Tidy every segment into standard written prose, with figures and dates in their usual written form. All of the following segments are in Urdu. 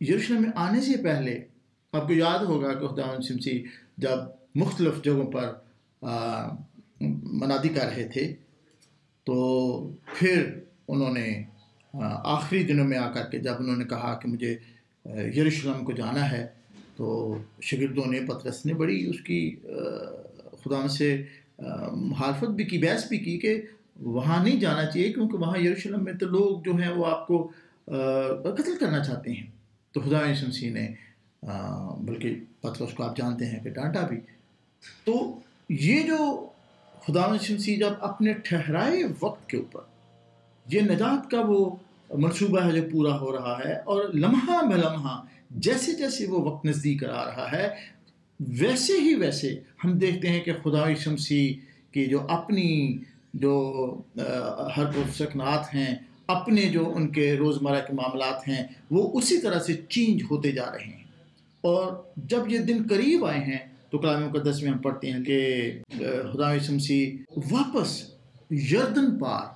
یروشلم میں آنے سے پہلے آپ کو یاد ہوگا کہ خداوند شمسی جب مختلف جگہوں پر منادی کر رہے تھے تو پھر انہوں نے آخری دنوں میں آ کر کے جب انہوں نے کہا کہ مجھے یروشلم کو جانا ہے تو شاگردوں نے پطرس نے بڑی اس کی خدا سے مخالفت بھی کی، بحث بھی کی کہ وہاں نہیں جانا چاہیے کیونکہ وہاں یروشلم میں تو لوگ جو ہیں وہ آپ کو قتل کرنا چاہتے ہیں۔ تو خدا یسوع مسیح نے بلکہ پطرس کو آپ جانتے ہیں کہ ڈانٹا بھی۔ تو یہ جو خدا یسوع مسیح جب اپنے ٹھہرائے وقت کے اوپر یہ نجات کا وہ منصوبہ ہے جو پورا ہو رہا ہے، اور لمحہ بہ لمحہ جیسے جیسے وہ وقت نزدیک آ رہا ہے ویسے ہی ویسے ہم دیکھتے ہیں کہ خدا یسوع مسیح کی جو اپنی جو ہر سکنات ہیں، اپنے جو ان کے روزمرہ کے معاملات ہیں وہ اسی طرح سے چینج ہوتے جا رہے ہیں۔ اور جب یہ دن قریب آئے ہیں تو کلام مقدس میں ہم پڑھتے ہیں کہ خدا یسوع مسیح واپس یردن پار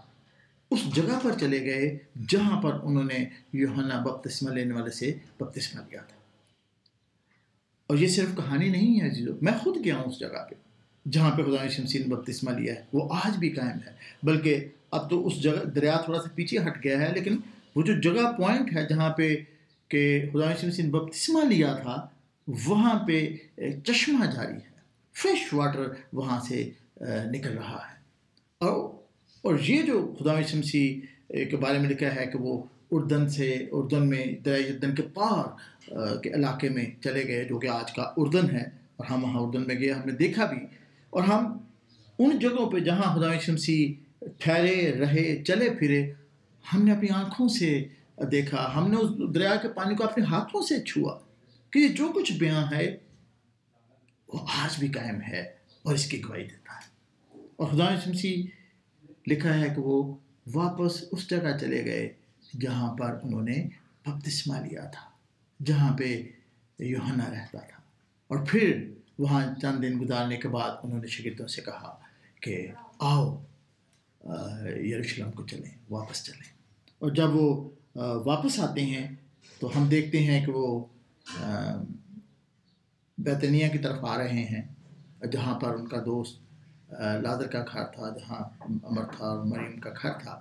اس جگہ پر چلے گئے جہاں پر انہوں نے یوحنا بپتسمہ لینے والے سے بپتسمہ لیا تھا۔ اور یہ صرف کہانی نہیں ہے عزیزو، میں خود گیا ہوں اس جگہ پہ جہاں پہ خدا یسوع مسیح نے بپتسمہ لیا ہے، وہ آج بھی قائم ہے۔ بلکہ اب تو اس جگہ دریا تھوڑا سا پیچھے ہٹ گیا ہے، لیکن وہ جو جگہ پوائنٹ ہے جہاں پہ کہ خدا یسوع مسیح نے بپتسمہ لیا تھا وہاں پہ چشمہ جاری ہے، فریش واٹر وہاں سے نکل رہا ہے۔ اور یہ جو خدا یسوع مسیح کے بارے میں لکھا ہے کہ وہ اردن میں دریائے اردن کے پار کے علاقے میں چلے گئے جو کہ آج کا اردن ہے، اور ہم وہاں اردن میں گئے، ہم نے دیکھا بھی، اور ہم ان جگہوں پہ جہاں خدا یسوع مسیح ٹھہرے رہے چلے پھرے ہم نے اپنی آنکھوں سے دیکھا، ہم نے اس دریا کے پانی کو اپنے ہاتھوں سے چھوا کہ یہ جو کچھ بیان ہے وہ آج بھی قائم ہے اور اس کی گواہی دیتا ہے۔ اور خدا یسوع مسیح لکھا ہے کہ وہ واپس اس جگہ چلے گئے جہاں پر انہوں نے بپتسمہ لیا تھا، جہاں پہ یوحنا رہتا تھا، اور پھر وہاں چند دن گزارنے کے بعد انہوں نے شاگردوں سے کہا کہ آؤ یروشلم کو چلیں، واپس چلیں۔ اور جب وہ واپس آتے ہیں تو ہم دیکھتے ہیں کہ وہ بیتنیہ کی طرف آ رہے ہیں جہاں پر ان کا دوست لازر کا گھر تھا، جہاں مرتھا اور مریم کا گھر تھا۔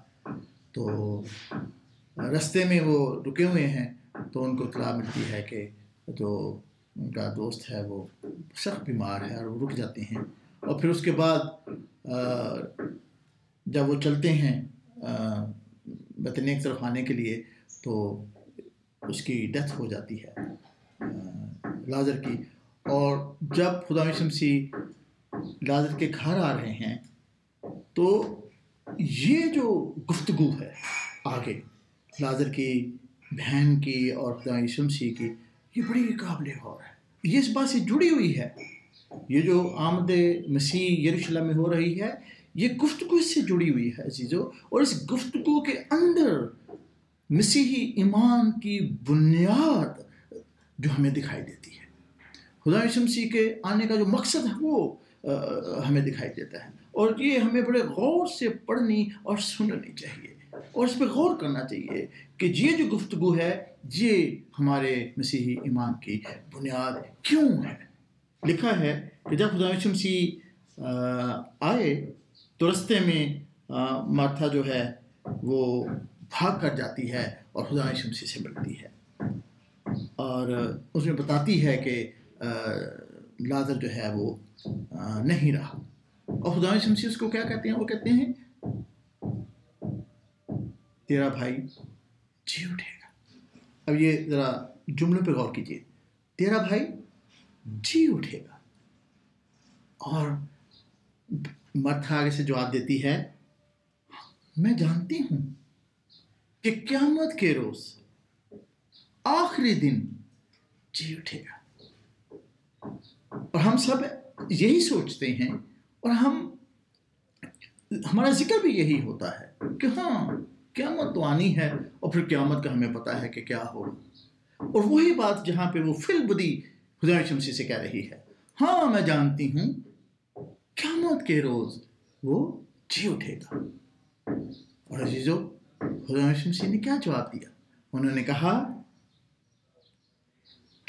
تو رستے میں وہ رکے ہوئے ہیں تو ان کو اطلاع ملتی ہے کہ جو ان کا دوست ہے وہ سخت بیمار ہے، اور وہ رک جاتے ہیں۔ اور پھر اس کے بعد جب وہ چلتے ہیں بیتنیہ کی طرف آنے کے لیے تو اس کی ڈیتھ ہو جاتی ہے لازر کی۔ اور جب خدا یسوع مسیح لازر کے گھر آ رہے ہیں تو یہ جو گفتگو ہے آگے لازر کی بہن کی اور خدا یسوع مسیح کی، یہ بڑی قابل غور ہے، یہ اس بات سے جڑی ہوئی ہے۔ یہ جو آمد مسیح یروشلم میں ہو رہی ہے یہ گفتگو اس سے جڑی ہوئی ہے عزیزو، اور اس گفتگو کے اندر مسیحی ایمان کی بنیاد جو ہمیں دکھائی دیتی ہے، خدا یسوع مسیح کے آنے کا جو مقصد ہے وہ ہمیں دکھائی دیتا ہے، اور یہ ہمیں بڑے غور سے پڑھنی اور سننی چاہیے، اور اس پہ غور کرنا چاہیے کہ یہ جو گفتگو ہے یہ ہمارے مسیحی ایمان کی بنیاد کیوں ہے۔ لکھا ہے کہ جب خدا یسوع مسیح آئے تو رستے میں مرتھا جو ہے وہ بھاگ کر جاتی ہے اور خدا یسوع مسیح سے ملتی ہے، اور اس میں بتاتی ہے کہ لازر جو ہے وہ نہیں رہا، اور خدا یسوع مسیح اس کو کیا کہتے ہیں؟ وہ کہتے ہیں تیرا بھائی جی اٹھے گا۔ اب یہ ذرا جملوں پہ غور کیجیے، تیرا بھائی جی اٹھے گا، اور مرتھا آگے سے جواب دیتی ہے میں جانتی ہوں کہ قیامت کے روز آخری دن جی اٹھے گا۔ اور ہم سب یہی سوچتے ہیں، اور ہمارا ذکر بھی یہی ہوتا ہے کہ ہاں قیامت تو آنی ہے، اور پھر قیامت کا ہمیں پتہ ہے کہ کیا ہوگا، اور وہی بات جہاں پہ وہ فی البدی خدا یسوع مسیح سے کہہ رہی ہے، ہاں میں جانتی ہوں قیامت کے روز وہ جی اٹھے گا۔ اور عزیزو خدا یسوع مسیح نے کیا جواب دیا؟ انہوں نے کہا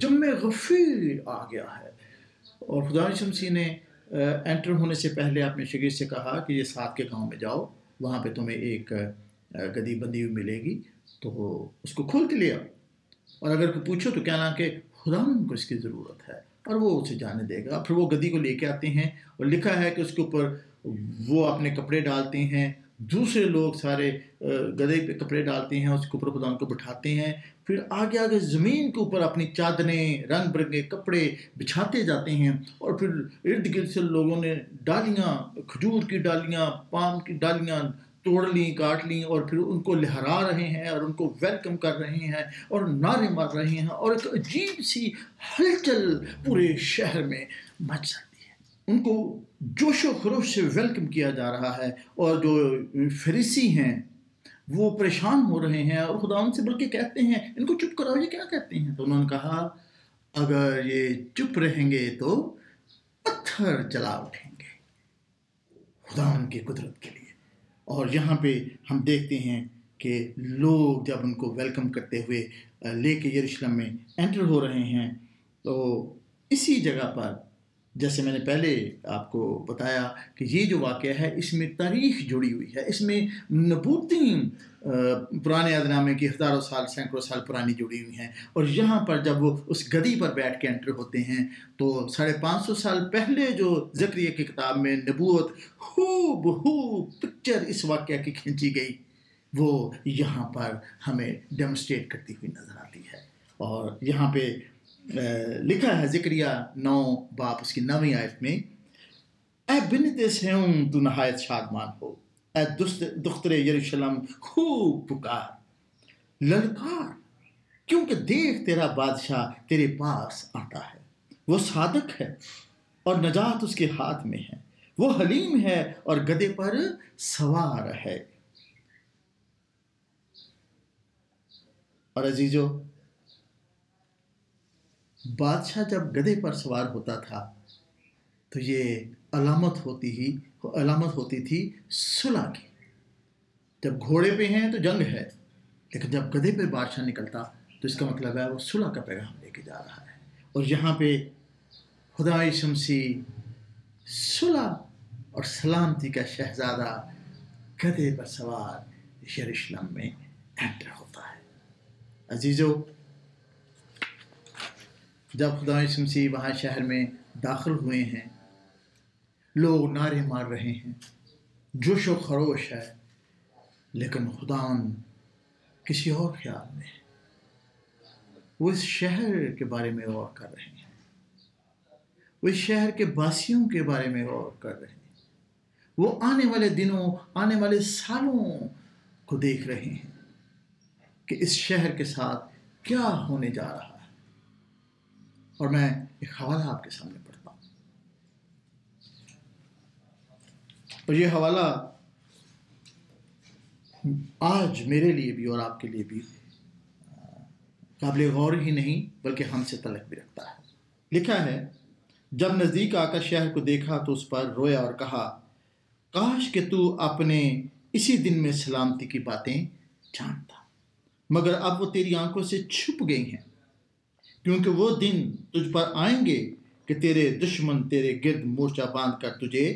جم غفیر آ گیا ہے۔ اور خدا شمسی نے انٹر ہونے سے پہلے اپنے شاگرد سے کہا کہ یہ ساتھ کے گاؤں میں جاؤ، وہاں پہ تمہیں ایک گدی بندھی ہوئی ملے گی، تو اس کو کھول کے لے آؤ، اور اگر کوئی پوچھو تو کہنا کہ خدا کو اس کی ضرورت ہے، اور وہ اسے جانے دے گا۔ پھر وہ گدی کو لے کے آتے ہیں، اور لکھا ہے کہ اس کے اوپر وہ اپنے کپڑے ڈالتے ہیں، دوسرے لوگ سارے گدھے پہ کپڑے ڈالتے ہیں، اس کے اوپر خدا کو بٹھاتے ہیں، پھر آگے آگے زمین کے اوپر اپنی چادریں رنگ برنگے کپڑے بچھاتے جاتے ہیں، اور پھر ارد گرد سے لوگوں نے ڈالیاں، کھجور کی ڈالیاں، پام کی ڈالیاں توڑ لیں، کاٹ لیں، اور پھر ان کو لہرا رہے ہیں اور ان کو ویلکم کر رہے ہیں اور نعرے مار رہے ہیں، اور ایک عجیب سی ہلچل پورے شہر میں مچ جاتی ہے۔ ان کو جوش و خروش سے ویلکم کیا جا رہا ہے، اور جو فریسی ہیں وہ پریشان ہو رہے ہیں، اور خدا ان سے بلکہ کہتے ہیں ان کو چپ کراؤ، یہ کیا کہتے ہیں؟ تو انہوں نے کہا اگر یہ چپ رہیں گے تو پتھر چلا اٹھیں گے خدا ان کی قدرت کے لیے۔ اور یہاں پہ ہم دیکھتے ہیں کہ لوگ جب ان کو ویلکم کرتے ہوئے لے کے یروشلم میں انٹر ہو رہے ہیں، تو اسی جگہ پر جیسے میں نے پہلے آپ کو بتایا کہ یہ جو واقعہ ہے اس میں تاریخ جڑی ہوئی ہے، اس میں نبوتیں پرانے عہد نامے کی ہزاروں سال سینکڑوں سال پرانی جڑی ہوئی ہیں، اور یہاں پر جب وہ اس گدی پر بیٹھ کے انٹر ہوتے ہیں تو 550 سال پہلے جو زکریا کی کتاب میں نبوت ہو بہو پکچر اس واقعہ کی کھینچی گئی، وہ یہاں پر ہمیں ڈیمونسٹریٹ کرتی ہوئی نظر آتی ہے۔ اور یہاں پہ لکھا ہے زکریا 9 باب اس کی 9ویں آیت میں، اے بنت صہیون تو نہایت شادمان ہو، اے دختر یروشلم خوب پکار للکار، کیونکہ دیکھ تیرا بادشاہ تیرے پاس آتا ہے، وہ صادق ہے اور نجات اس کے ہاتھ میں ہے، وہ حلیم ہے اور گدھے پر سوار ہے۔ اور عزیزو، بادشاہ جب گدھے پر سوار ہوتا تھا تو یہ علامت ہوتی تھی صلح کی۔ جب گھوڑے پہ ہیں تو جنگ ہے، لیکن جب گدھے پہ بادشاہ نکلتا تو اس کا مطلب ہے وہ صلح کا پیغام لے کے جا رہا ہے۔ اور یہاں پہ خدا شمسی صلح اور سلامتی کا شہزادہ گدھے پر سوار یروشلم میں انٹر ہوتا ہے۔ عزیزو، جب خدا شمسی وہاں شہر میں داخل ہوئے ہیں، لوگ نعرے مار رہے ہیں، جوش و خروش ہے، لیکن خداوند کسی اور خیال میں ہے۔ وہ اس شہر کے بارے میں غور کر رہے ہیں، وہ اس شہر کے باسیوں کے بارے میں غور کر رہے ہیں، وہ آنے والے دنوں، آنے والے سالوں کو دیکھ رہے ہیں کہ اس شہر کے ساتھ کیا ہونے جا رہا ہے۔ اور میں ایک حوالہ آپ کے سامنے پڑھتا ہوں، اور یہ حوالہ آج میرے لیے بھی اور آپ کے لیے بھی قابل غور ہی نہیں بلکہ ہم سے تعلق بھی رکھتا ہے۔ لکھا ہے، جب نزدیک آ کر شہر کو دیکھا تو اس پر رویا اور کہا، کاش کہ تو اپنے اسی دن میں سلامتی کی باتیں جانتا، مگر اب وہ تیری آنکھوں سے چھپ گئی ہیں، کیونکہ وہ دن تجھ پر آئیں گے کہ تیرے دشمن تیرے گرد مورچہ باندھ کر تجھے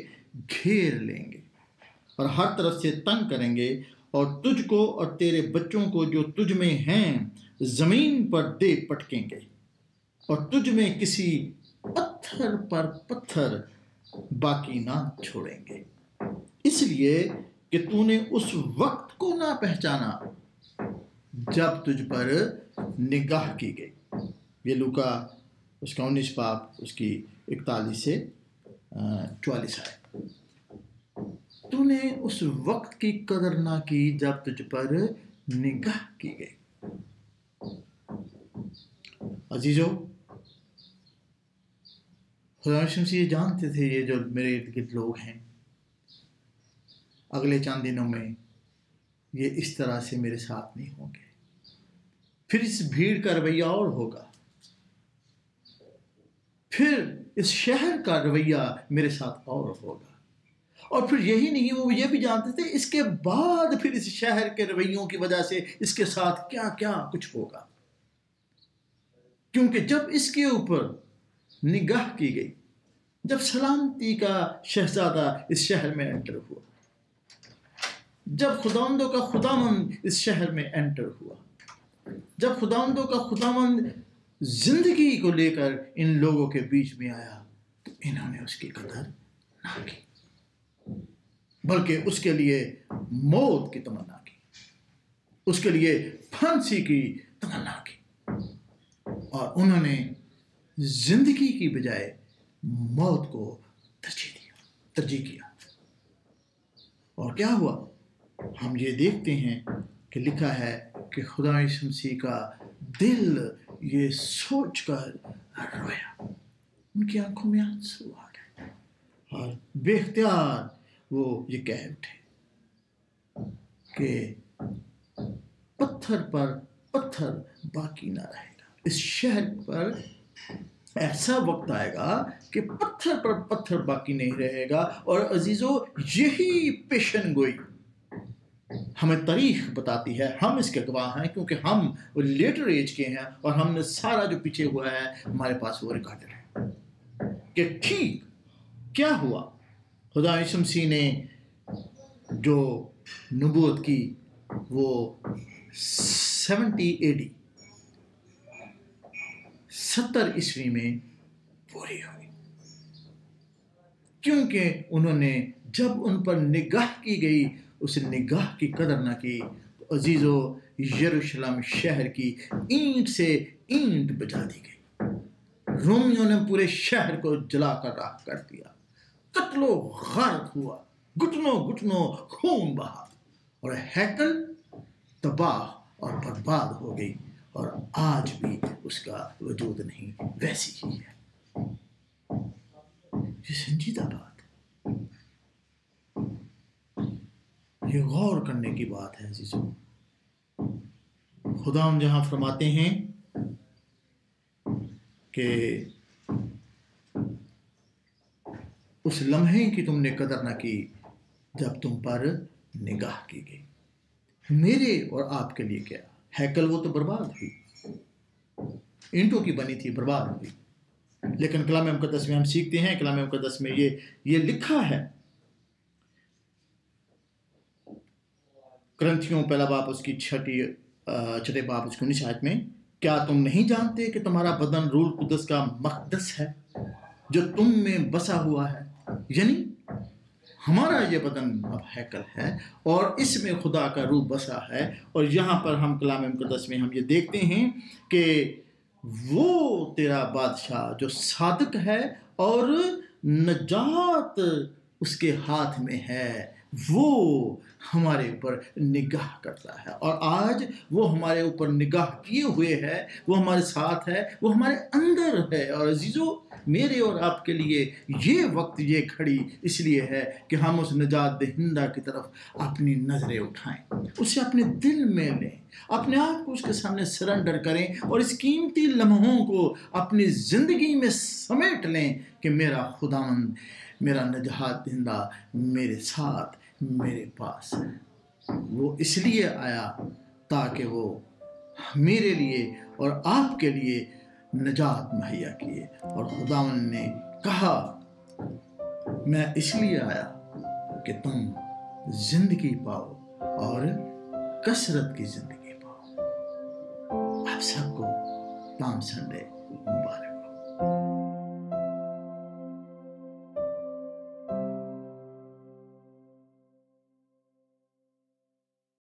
گھیر لیں گے اور ہر طرف سے تنگ کریں گے، اور تجھ کو اور تیرے بچوں کو جو تجھ میں ہیں زمین پر دے پٹکیں گے، اور تجھ میں کسی پتھر پر پتھر باقی نہ چھوڑیں گے، اس لیے کہ تو نے اس وقت کو نہ پہچانا جب تجھ پر نگاہ کی گئی۔ یہ لوکا اس کا 19 باب اس کی 41 سے 44 ہے۔ تو نے اس وقت کی قدر نہ کی جب تجھ پر نگاہ کی گئی۔ عزیزو، خدا شمسی یہ جانتے تھے یہ جو میرے ارد گرد لوگ ہیں، اگلے چند دنوں میں یہ اس طرح سے میرے ساتھ نہیں ہوں گے، پھر اس بھیڑ کا رویہ اور ہوگا، پھر اس شہر کا رویہ میرے ساتھ اور ہوگا، اور پھر یہی نہیں، وہ یہ بھی جانتے تھے اس کے بعد پھر اس شہر کے رویوں کی وجہ سے اس کے ساتھ کیا کیا کچھ ہوگا۔ کیونکہ جب اس کے اوپر نگاہ کی گئی، جب سلامتی کا شہزادہ اس شہر میں انٹر ہوا، جب خداوندوں کا خداوند اس شہر میں انٹر ہوا، جب خداوندوں کا خداوند زندگی کو لے کر ان لوگوں کے بیچ میں آیا، تو انہوں نے اس کی قدر نہ کی، بلکہ اس کے لیے موت کی تمنا کی، اس کے لیے پھانسی کی تمنا کی، اور انہوں نے زندگی کی بجائے موت کو ترجیح کیا۔ اور کیا ہوا؟ ہم یہ دیکھتے ہیں کہ لکھا ہے کہ خدا یسوع مسیح کا دل یہ سوچ کر رویا، ان کی آنکھوں میں آنسو آ گئے، اور بے اختیار وہ یہ کہہ اٹھے کہ پتھر پر پتھر باقی نہ رہے گا، اس شہر پر ایسا وقت آئے گا کہ پتھر پر پتھر باقی نہیں رہے گا۔ اور عزیزو، یہی پیشن گوئی ہمیں تاریخ بتاتی ہے، ہم اس کے گواہ ہیں، کیونکہ ہم لیٹر ایج کے ہیں، اور ہم نے سارا جو پیچھے ہوا ہے ہمارے پاس وہ ریکارڈر ہے کہ ٹھیک کیا ہوا۔ خدا یسوع مسیح نے جو نبوت کی وہ 70 AD 70 عیسوی میں پوری ہوئی، کیونکہ انہوں نے جب ان پر نگاہ کی گئی اس نگاہ کی قدر نہ کی، تو عزیزو یروشلم شہر کی اینٹ سے اینٹ بجا دی گئی، رومیوں نے پورے شہر کو جلا کر راکھ کر دیا، قتل و غارت ہوا، گھٹنوں گھٹنوں خون بہا، اور ہیکل تباہ اور برباد ہو گئی، اور آج بھی اس کا وجود نہیں، ویسی ہی ہے۔ یہ سنجیدہ بات ہے، یہ غور کرنے کی بات ہے عزیزو۔ خدا ہم جہاں فرماتے ہیں کہ اس لمحے کی تم نے قدر نہ کی جب تم پر نگاہ کی گئی۔ میرے اور آپ کے لیے کیا؟ ہیکل وہ تو برباد ہوئی، اینٹوں کی بنی تھی، برباد ہوئی، لیکن کلام مقدس میں ہم سیکھتے ہیں، کلام مقدس میں یہ لکھا ہے، کرنتھیوں پہلا باب اس کی چھٹے باب اس کی 19 آیت میں، کیا تم نہیں جانتے کہ تمہارا بدن روح القدس کا مقدس ہے جو تم میں بسا ہوا ہے؟ یعنی ہمارا یہ بدن اب ہیکل ہے اور اس میں خدا کا روح بسا ہے۔ اور یہاں پر ہم کلام مقدس میں ہم یہ دیکھتے ہیں کہ وہ تیرا بادشاہ جو صادق ہے اور نجات اس کے ہاتھ میں ہے، وہ ہمارے اوپر نگاہ کرتا ہے، اور آج وہ ہمارے اوپر نگاہ کیے ہوئے ہے، وہ ہمارے ساتھ ہے، وہ ہمارے اندر ہے۔ اور عزیزو، میرے اور آپ کے لیے یہ وقت یہ کھڑی اس لیے ہے کہ ہم اس نجات دہندہ کی طرف اپنی نظریں اٹھائیں، اسے اپنے دل میں لیں، اپنے آپ کو اس کے سامنے سرنڈر کریں، اور اس قیمتی لمحوں کو اپنی زندگی میں سمیٹ لیں کہ میرا خداوند، میرا نجات دہندہ میرے ساتھ، میرے پاس ہے۔ وہ اس لیے آیا تاکہ وہ میرے لیے اور آپ کے لیے نجات مہیا کیے، اور خداوند نے کہا میں اس لیے آیا کہ تم زندگی پاؤ اور کثرت کی زندگی پاؤ۔ آپ سب کو پام سنڈے